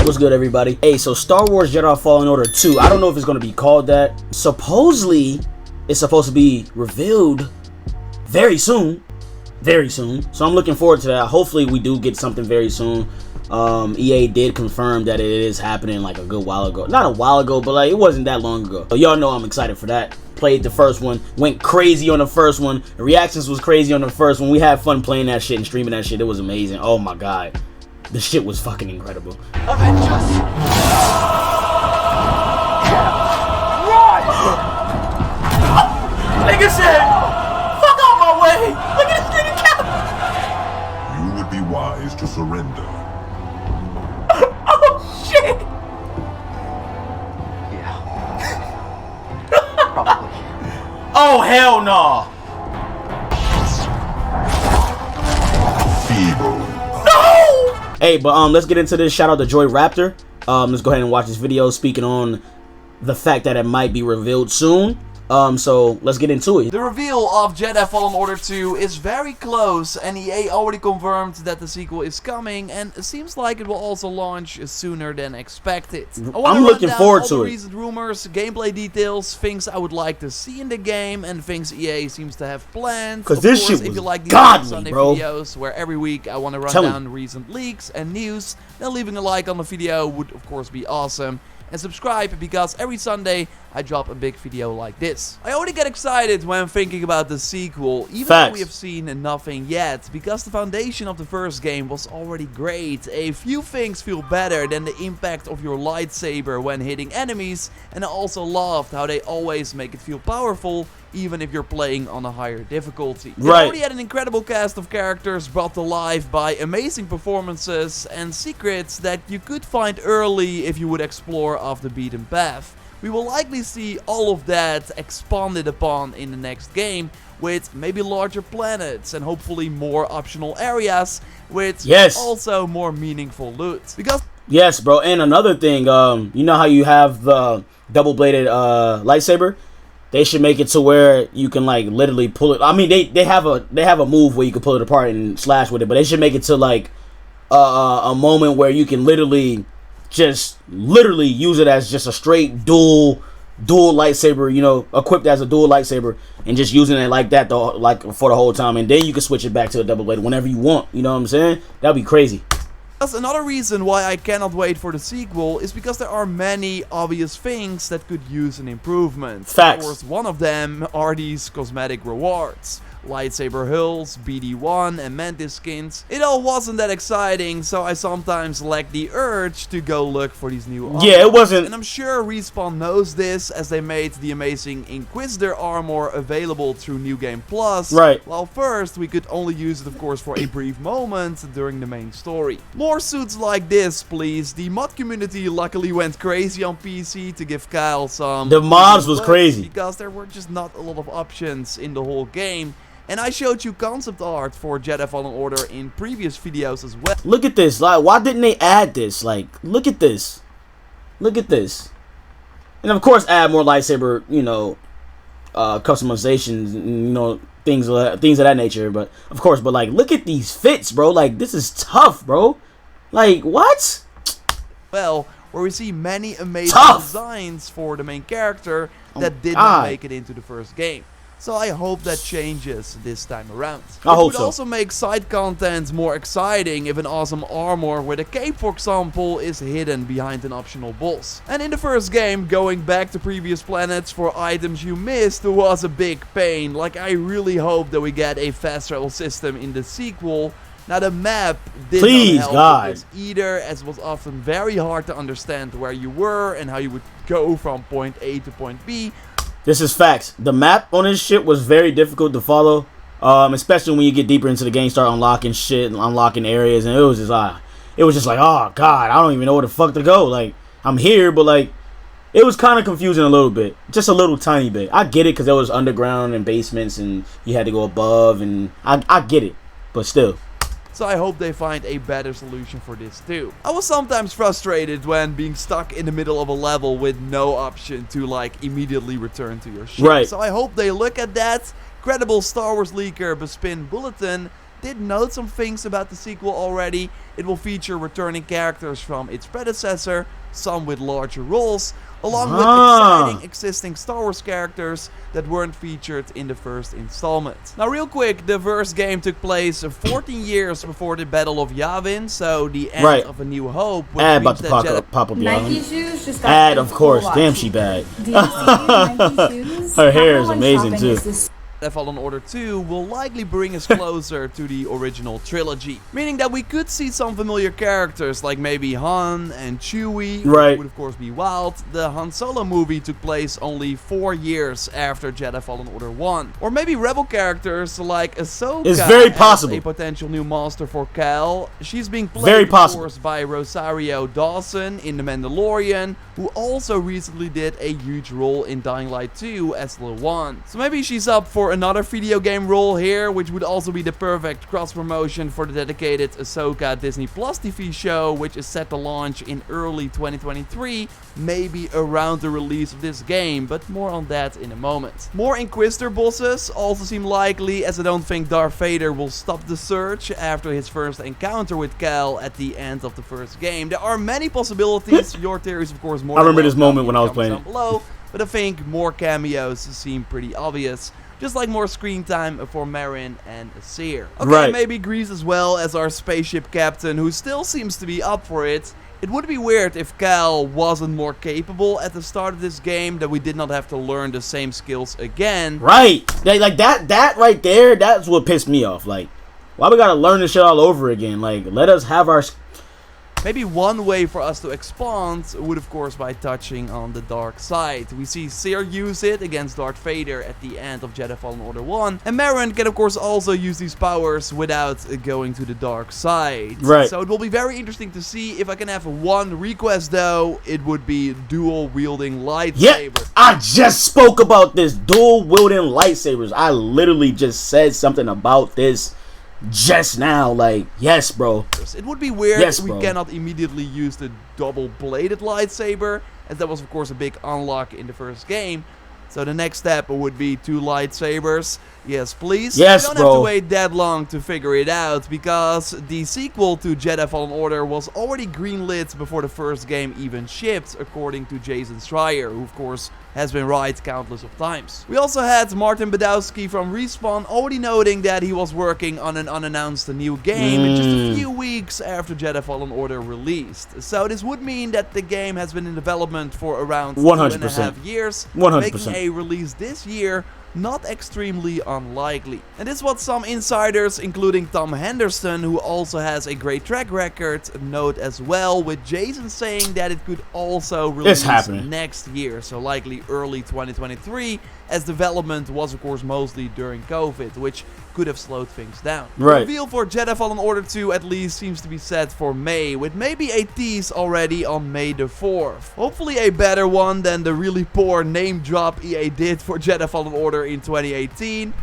What's good, everybody? Hey, so Star Wars Jedi Fallen Order 2, I don't know if it's going to be called that. Supposedly, it's supposed to be revealed very soon. Very soon. So I'm looking forward to that. Hopefully, we do get something very soon. EA did confirm that it is happening like a good while ago. Not a while ago, but like it wasn't that long ago. So y'all know I'm excited for that. Played the first one, went crazy on the first one. The reactions was crazy on the first one. We had fun playing that shit and streaming that shit. It was amazing. Oh my god. The shit was fucking incredible. Avengers! Run! Nigga said, fuck out my way! Look at this nigga cap! You would be wise to surrender. Oh shit! Yeah. Probably. Oh hell no! Feeble. No! Hey, but let's get into this. Shout out to Joy Raptor. Let's go ahead and watch this video speaking on the fact that it might be revealed soon. So let's get into it. The reveal of Jedi Fallen Order 2 is very close, and EA already confirmed that the sequel is coming, and it seems like it will also launch sooner than expected. I'm looking forward to it. Recent rumors, gameplay details, things I would like to see in the game, and things EA seems to have planned. Because this shit if was you like these godly, Sunday bro. videos where every week I want to run Tell me. down recent leaks and news, then leaving a like on the video would of course be awesome. And subscribe, because every Sunday I drop a big video like this. I already get excited when thinking about the sequel, even though we have seen nothing yet, because the foundation of the first game was already great. A few things feel better than the impact of your lightsaber when hitting enemies, and I also loved how they always make it feel powerful, even if you're playing on a higher difficulty. It already had an incredible cast of characters brought to life by amazing performances and secrets that you could find early if you would explore off the beaten path. We will likely see all of that expanded upon in the next game, with maybe larger planets and hopefully more optional areas with also more meaningful loot. Because yes, bro. And another thing, you know how you have the double-bladed lightsaber? They should make it to where you can like literally pull it. I mean, they have a move where you can pull it apart and slash with it, but they should make it to like a moment where you can literally use it as just a straight dual lightsaber, you know, equipped as a dual lightsaber, and just using it like that though, like for the whole time, and then you can switch it back to a double blade whenever you want. You know what I'm saying? That'd be crazy. Another reason why I cannot wait for the sequel is because there are many obvious things that could use an improvement. Facts. Of course, one of them are these cosmetic rewards. Lightsaber hulls, BD1 and Mantis skins. It all wasn't that exciting, so I sometimes lack the urge to go look for these new armor. Yeah, it wasn't. And I'm sure Respawn knows this, as they made the amazing Inquisitor armor available through New Game Plus. Right. While first, we could only use it, of course, for a brief moment during the main story. More suits like this, please. The mod community luckily went crazy on PC to give Kyle some... The mods was crazy. Because there were just not a lot of options in the whole game. And I showed you concept art for Jedi Fallen Order in previous videos as well. Look at this. Like, why didn't they add this? Like, look at this. Look at this. And of course, add more lightsaber, you know, customizations, you know, things of that nature. But of course, but like, look at these fits, bro. Like, this is tough, bro. Like, what? Well, where we see many amazing designs for the main character that did not make it into the first game. So I hope that changes this time around. I hope so. It would also make side content more exciting if an awesome armor with a cape, for example, is hidden behind an optional boss. And in the first game, going back to previous planets for items you missed was a big pain. Like, I really hope that we get a fast travel system in the sequel. Now, the map did not help with this either, as it was often very hard to understand where you were and how you would go from point A to point B. This is facts. The map on this shit was very difficult to follow, especially when you get deeper into the game, start unlocking shit and unlocking areas, and it was just like, oh god, I don't even know where the fuck to go. Like, I'm here, but like, it was kind of confusing a little bit, just a little tiny bit. I get it because there was underground and basements, and you had to go above, and I get it, but still. So I hope they find a better solution for this too. I was sometimes frustrated when being stuck in the middle of a level with no option to like immediately return to your ship. Right. So I hope they look at that. Credible Star Wars leaker Bespin Bulletin did note some things about the sequel already. It will feature returning characters from its predecessor, some with larger roles, along with exciting existing Star Wars characters that weren't featured in the first installment. Now real quick, the first game took place 14 years before the Battle of Yavin, so the end of A New Hope. About to pop up Nike shoes just got Ad, of course. Damn, she bad. Her hair is amazing too. Jedi Fallen Order 2 will likely bring us closer to the original trilogy, meaning that we could see some familiar characters like maybe Han and Chewie, which would of course be wild. The Han Solo movie took place only 4 years after Jedi Fallen Order 1. Or maybe Rebel characters like Ahsoka is very possible. As a potential new master for Cal. She's being played of course by Rosario Dawson in The Mandalorian, who also recently did a huge role in Dying Light 2 as Lil One. So maybe she's up for another video game role here, which would also be the perfect cross-promotion for the dedicated Ahsoka Disney Plus TV show, which is set to launch in early 2023, maybe around the release of this game, but more on that in a moment. More Inquisitor bosses also seem likely, as I don't think Darth Vader will stop the search after his first encounter with Cal at the end of the first game. There are many possibilities. Your theories, of course, more. I remember this moment when I was playing it. Below, but I think more cameos seem pretty obvious. Just like more screen time for Marin and Seer. Okay, maybe Grease as well as our spaceship captain, who still seems to be up for it. It would be weird if Cal wasn't more capable at the start of this game, that we did not have to learn the same skills again. Like that right there, that's what pissed me off. Like, why we gotta learn this shit all over again? Like, let us have our... Maybe one way for us to expand would of course by touching on the dark side. We see Seer use it against Darth Vader at the end of Jedi Fallen Order 1. And Marin can of course also use these powers without going to the dark side. So it will be very interesting to see. If I can have one request though, it would be dual wielding lightsabers. Yeah, I just spoke about this, dual wielding lightsabers. I literally just said something about this just now. Like, yes, bro. It would be weird if we cannot immediately use the double-bladed lightsaber, as that was of course a big unlock in the first game. So the next step would be 2 lightsabers. Yes, please. Yes, you don't have to wait that long to figure it out, because the sequel to Jedi Fallen Order was already greenlit before the first game even shipped, according to Jason Schreier, who of course has been right countless of times. We also had Martin Badowski from Respawn already noting that he was working on an unannounced new game just a few weeks after Jedi Fallen Order released. So this would mean that the game has been in development for around 2.5 years, 100%. making a release this year not extremely unlikely. And this is what some insiders, including Tom Henderson, who also has a great track record, note as well, with Jason saying that it could also release next year, so likely early 2023, as development was of course mostly during COVID, which could have slowed things down. The reveal for Jedi Fallen Order 2 at least seems to be set for May, with maybe a tease already on May the 4th. Hopefully a better one than the really poor name drop EA did for Jedi Fallen Order in 2018.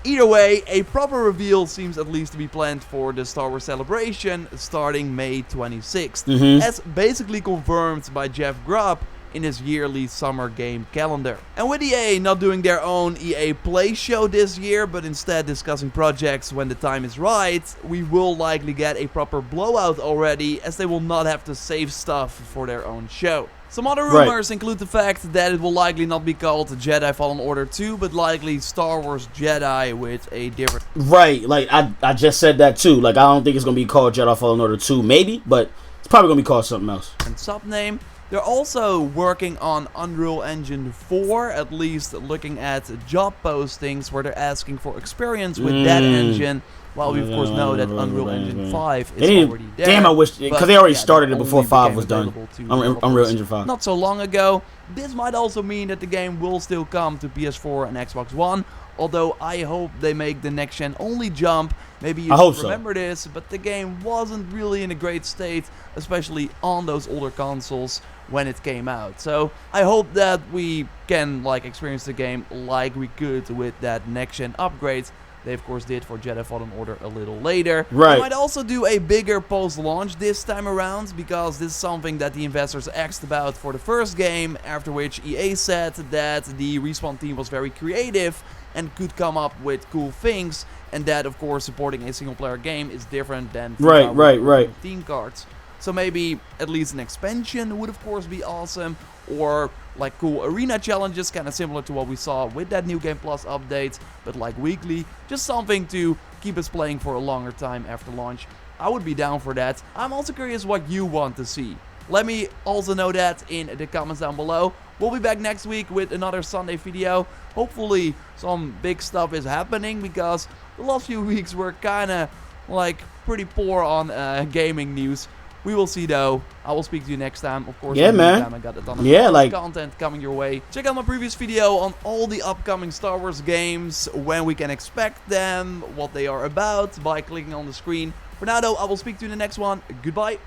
Either way, a proper reveal seems at least to be planned for the Star Wars Celebration starting May 26th, as basically confirmed by Jeff Grubb in his yearly summer game calendar. And with EA not doing their own EA Play show this year, but instead discussing projects when the time is right, we will likely get a proper blowout already, as they will not have to save stuff for their own show. Some other rumors include the fact that it will likely not be called Jedi Fallen Order 2, but likely Star Wars Jedi with a different... Like I just said that too. Like, I don't think it's going to be called Jedi Fallen Order 2, maybe, but it's probably going to be called something else. And subname. They're also working on Unreal Engine 4, at least looking at job postings where they're asking for experience with that engine, while we of course know that Unreal Engine 5 is already there. Damn, I wish, because they already started it before 5 was done. Unreal Engine 5. Not so long ago. This might also mean that the game will still come to PS4 and Xbox One, although I hope they make the next gen only jump. Maybe you remember this, but the game wasn't really in a great state, especially on those older consoles when it came out. So I hope that we can experience the game like we could with that next gen upgrade. they of course did for Jedi Fallen Order a little later. Right. They might also do a bigger post-launch this time around, because this is something that the investors asked about for the first game, after which EA said that the Respawn team was very creative and could come up with cool things, and that of course supporting a single player game is different than Right. team cards. So maybe at least an expansion would of course be awesome, or like cool arena challenges, kind of similar to what we saw with that New Game Plus update, but like weekly, just something to keep us playing for a longer time after launch. I would be down for that. I'm also curious what you want to see. Let me also know that in the comments down below. We'll be back next week with another Sunday video. Hopefully some big stuff is happening, because the last few weeks were kind of like pretty poor on gaming news. We will see though. I will speak to you next time. Of course, yeah, man. I got a ton of content coming your way. Check out my previous video on all the upcoming Star Wars games, when we can expect them, what they are about, by clicking on the screen. For now though, I will speak to you in the next one. Goodbye.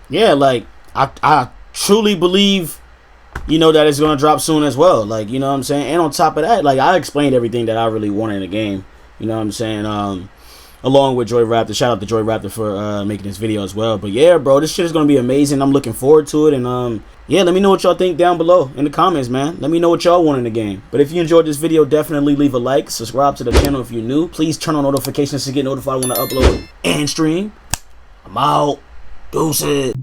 Yeah, like I truly believe, you know, that it's gonna drop soon as well. Like, you know what I'm saying? And on top of that, like, I explained everything that I really wanted in the game. You know what I'm saying? Along with Joy Raptor. Shout out to Joy Raptor for making this video as well. But yeah, bro, this shit is gonna be amazing. I'm looking forward to it. And yeah, let me know what y'all think down below in the comments, man. Let me know what y'all want in the game. But if you enjoyed this video, definitely leave a like, subscribe to the channel if you're new. Please turn on notifications to get notified when I upload and stream. I'm out. Deuces.